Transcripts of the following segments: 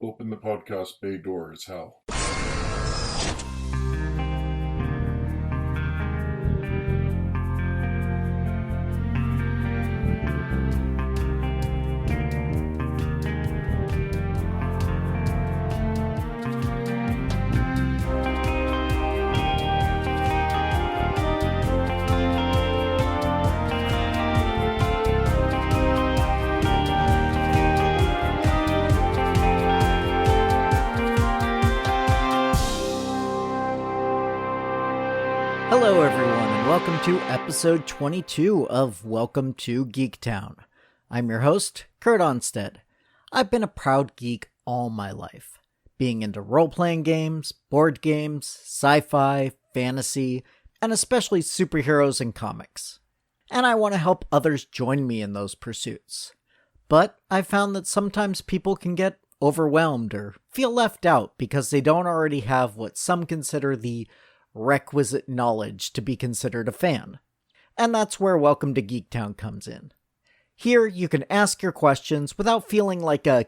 Open the podcast bay door as hell. Hello everyone, and welcome to episode 22 of Welcome to Geektown. I'm your host, Kurt Onstead. I've been a proud geek all my life, being into role-playing games, board games, sci-fi, fantasy, and especially superheroes and comics. And I want to help others join me in those pursuits. But I've found that sometimes people can get overwhelmed or feel left out because they don't already have what some consider the requisite knowledge to be considered a fan. And that's where Welcome to Geektown comes in. Here, you can ask your questions without feeling like a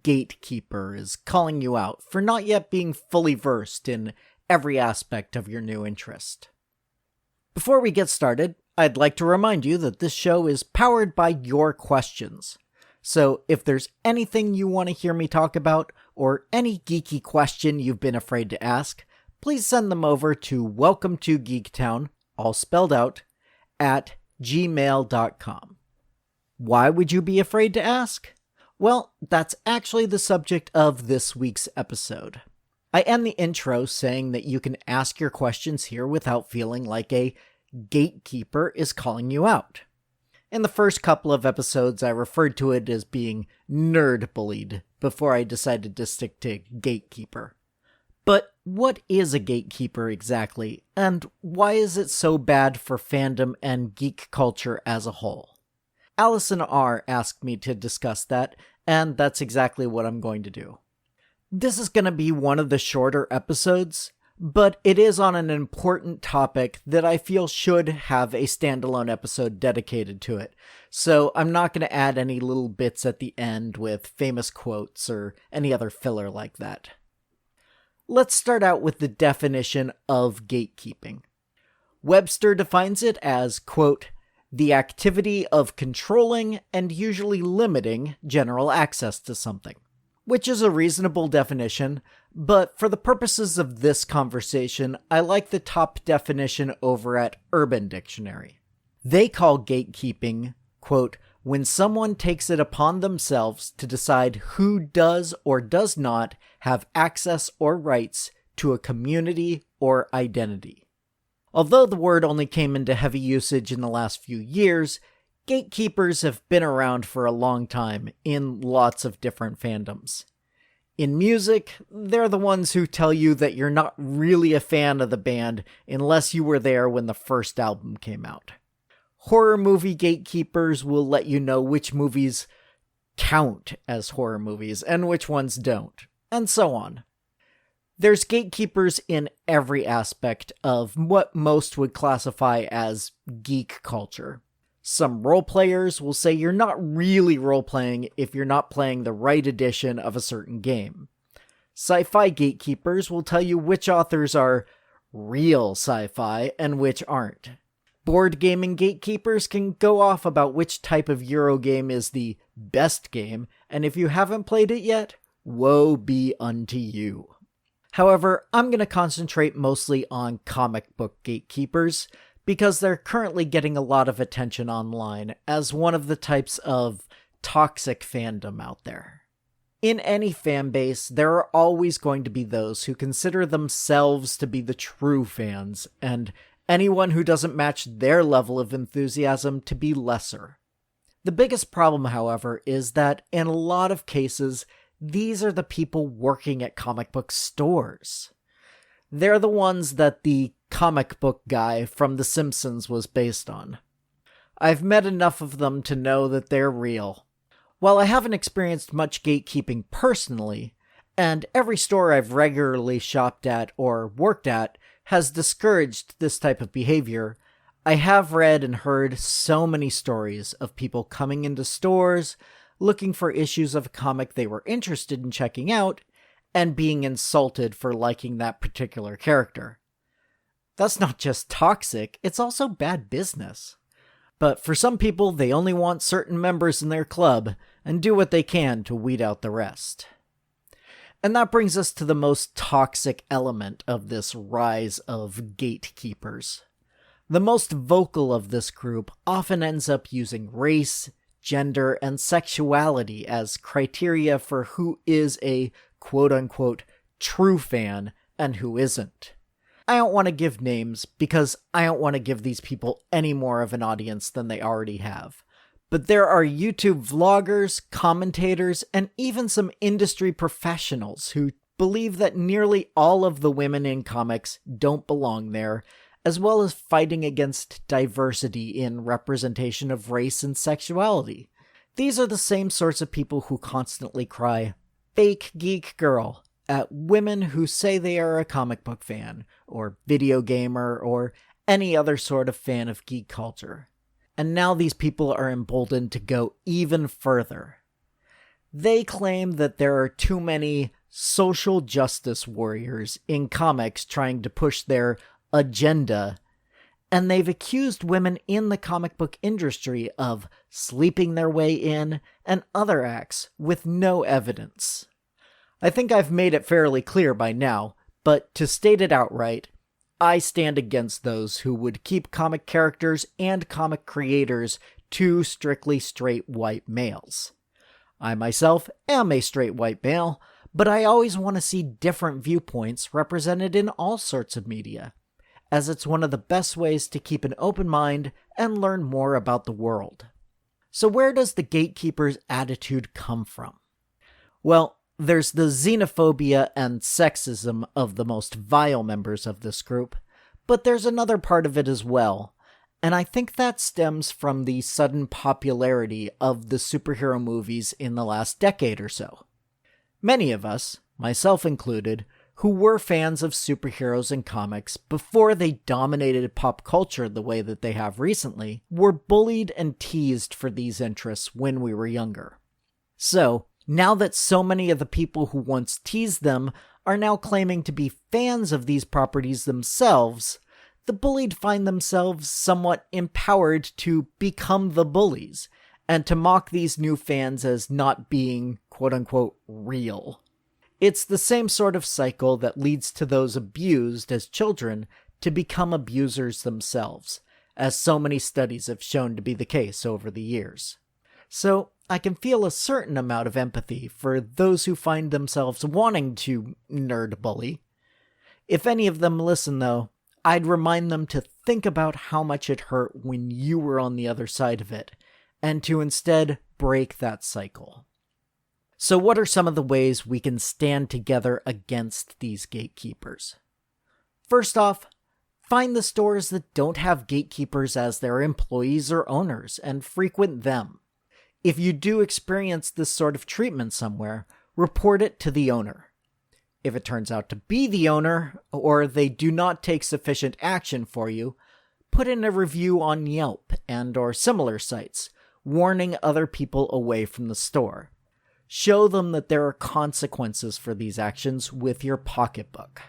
gatekeeper is calling you out for not yet being fully versed in every aspect of your new interest. Before we get started, I'd like to remind you that this show is powered by your questions. So if there's anything you want to hear me talk about, or any geeky question you've been afraid to ask, please send them over to welcometogeektown, all spelled out, at gmail.com. Why would you be afraid to ask? Well, that's actually the subject of this week's episode. I end the intro saying that you can ask your questions here without feeling like a gatekeeper is calling you out. In the first couple of episodes, I referred to it as being nerd bullied before I decided to stick to gatekeeper. But what is a gatekeeper exactly, and why is it so bad for fandom and geek culture as a whole? Allison R. asked me to discuss that, and that's exactly what I'm going to do. This is going to be one of the shorter episodes, but it is on an important topic that I feel should have a standalone episode dedicated to it, so I'm not going to add any little bits at the end with famous quotes or any other filler like that. Let's start out with the definition of gatekeeping. Webster defines it as, quote, the activity of controlling and usually limiting general access to something, which is a reasonable definition, but for the purposes of this conversation, I like the top definition over at Urban Dictionary. They call gatekeeping, quote, when someone takes it upon themselves to decide who does or does not have access or rights to a community or identity. Although the word only came into heavy usage in the last few years, gatekeepers have been around for a long time in lots of different fandoms. In music, they're the ones who tell you that you're not really a fan of the band unless you were there when the first album came out. Horror movie gatekeepers will let you know which movies count as horror movies and which ones don't, and so on. There's gatekeepers in every aspect of what most would classify as geek culture. Some role players will say you're not really role-playing if you're not playing the right edition of a certain game. Sci-fi gatekeepers will tell you which authors are real sci-fi and which aren't. Board gaming gatekeepers can go off about which type of Eurogame is the best game, and if you haven't played it yet, woe be unto you. However, I'm going to concentrate mostly on comic book gatekeepers, because they're currently getting a lot of attention online as one of the types of toxic fandom out there. In any fan base, there are always going to be those who consider themselves to be the true fans, and anyone who doesn't match their level of enthusiasm to be lesser. The biggest problem, however, is that in a lot of cases, these are the people working at comic book stores. They're the ones that the comic book guy from The Simpsons was based on. I've met enough of them to know that they're real. While I haven't experienced much gatekeeping personally, and every store I've regularly shopped at or worked at has discouraged this type of behavior, I have read and heard so many stories of people coming into stores, looking for issues of a comic they were interested in checking out, and being insulted for liking that particular character. That's not just toxic, it's also bad business. But for some people, they only want certain members in their club and do what they can to weed out the rest. And that brings us to the most toxic element of this rise of gatekeepers. The most vocal of this group often ends up using race, gender, and sexuality as criteria for who is a quote-unquote true fan and who isn't. I don't want to give names because I don't want to give these people any more of an audience than they already have. But there are YouTube vloggers, commentators, and even some industry professionals who believe that nearly all of the women in comics don't belong there, as well as fighting against diversity in representation of race and sexuality. These are the same sorts of people who constantly cry, "Fake geek girl," at women who say they are a comic book fan, or video gamer, or any other sort of fan of geek culture. And now these people are emboldened to go even further. They claim that there are too many social justice warriors in comics trying to push their agenda, and they've accused women in the comic book industry of sleeping their way in and other acts with no evidence. I think I've made it fairly clear by now, but to state it outright, I stand against those who would keep comic characters and comic creators to strictly straight white males. I myself am a straight white male, but I always want to see different viewpoints represented in all sorts of media, as it's one of the best ways to keep an open mind and learn more about the world. So where does the gatekeeper's attitude come from? Well, there's the xenophobia and sexism of the most vile members of this group, but there's another part of it as well, and I think that stems from the sudden popularity of the superhero movies in the last decade or so. Many of us, myself included, who were fans of superheroes and comics before they dominated pop culture the way that they have recently, were bullied and teased for these interests when we were younger. So, now that so many of the people who once teased them are now claiming to be fans of these properties themselves, the bullied find themselves somewhat empowered to become the bullies, and to mock these new fans as not being quote-unquote real. It's the same sort of cycle that leads to those abused as children to become abusers themselves, as so many studies have shown to be the case over the years. So, I can feel a certain amount of empathy for those who find themselves wanting to nerd bully. If any of them listen, though, I'd remind them to think about how much it hurt when you were on the other side of it, and to instead break that cycle. So what are some of the ways we can stand together against these gatekeepers? First off, find the stores that don't have gatekeepers as their employees or owners, and frequent them. If you do experience this sort of treatment somewhere, report it to the owner. If it turns out to be the owner, or they do not take sufficient action for you, put in a review on Yelp and or similar sites, warning other people away from the store. Show them that there are consequences for these actions with your pocketbook.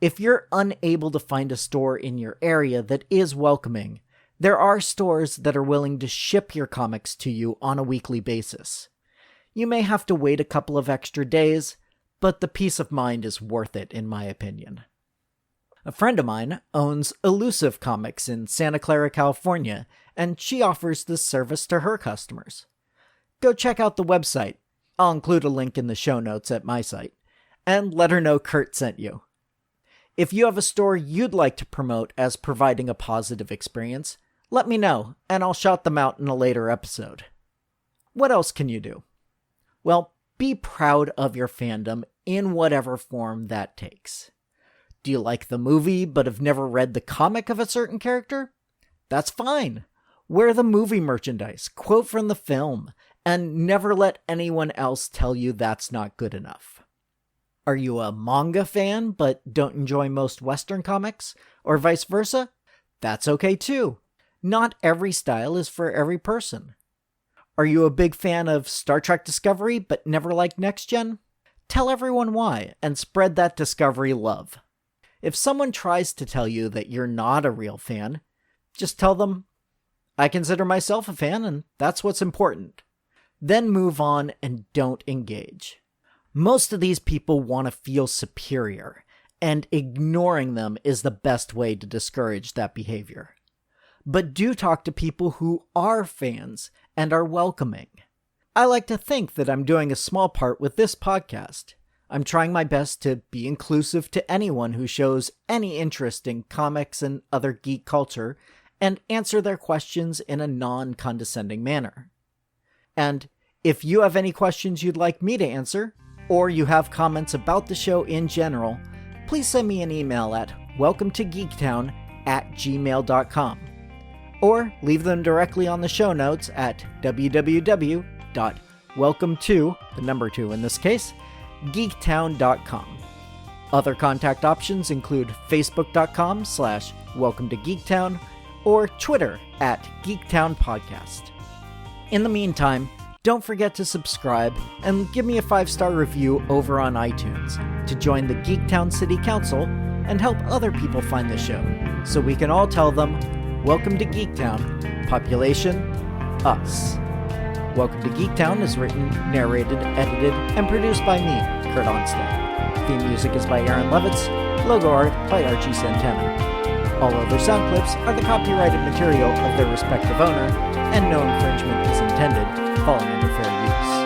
If you're unable to find a store in your area that is welcoming, there are stores that are willing to ship your comics to you on a weekly basis. You may have to wait a couple of extra days, but the peace of mind is worth it, in my opinion. A friend of mine owns Elusive Comics in Santa Clara, California, and she offers this service to her customers. Go check out the website. I'll include a link in the show notes at my site, and let her know Kurt sent you. If you have a store you'd like to promote as providing a positive experience, let me know, and I'll shout them out in a later episode. What else can you do? Well, be proud of your fandom in whatever form that takes. Do you like the movie but have never read the comic of a certain character? That's fine. Wear the movie merchandise, quote from the film, and never let anyone else tell you that's not good enough. Are you a manga fan but don't enjoy most Western comics, or vice versa? That's okay too. Not every style is for every person. Are you a big fan of Star Trek Discovery but never liked Next Gen? Tell everyone why and spread that Discovery love. If someone tries to tell you that you're not a real fan, just tell them, I consider myself a fan and that's what's important. Then move on and don't engage. Most of these people want to feel superior, and ignoring them is the best way to discourage that behavior. But do talk to people who are fans and are welcoming. I like to think that I'm doing a small part with this podcast. I'm trying my best to be inclusive to anyone who shows any interest in comics and other geek culture and answer their questions in a non-condescending manner. And if you have any questions you'd like me to answer, or you have comments about the show in general, please send me an email at welcometogeektown@gmail.com, or leave them directly on the show notes at www.welcome2, the number 2 in this case, geektown.com. Other contact options include facebook.com/welcometogeektown or Twitter @geektownpodcast. In the meantime, don't forget to subscribe and give me a 5-star review over on iTunes to join the Geektown City Council and help other people find the show so we can all tell them, welcome to Geektown, population, us. Welcome to Geektown is written, narrated, edited, and produced by me, Kurt Onstead. Theme music is by Aaron Levitz, logo art by Archie Santana. All other sound clips are the copyrighted material of their respective owner, and no infringement is intended, falling under fair use.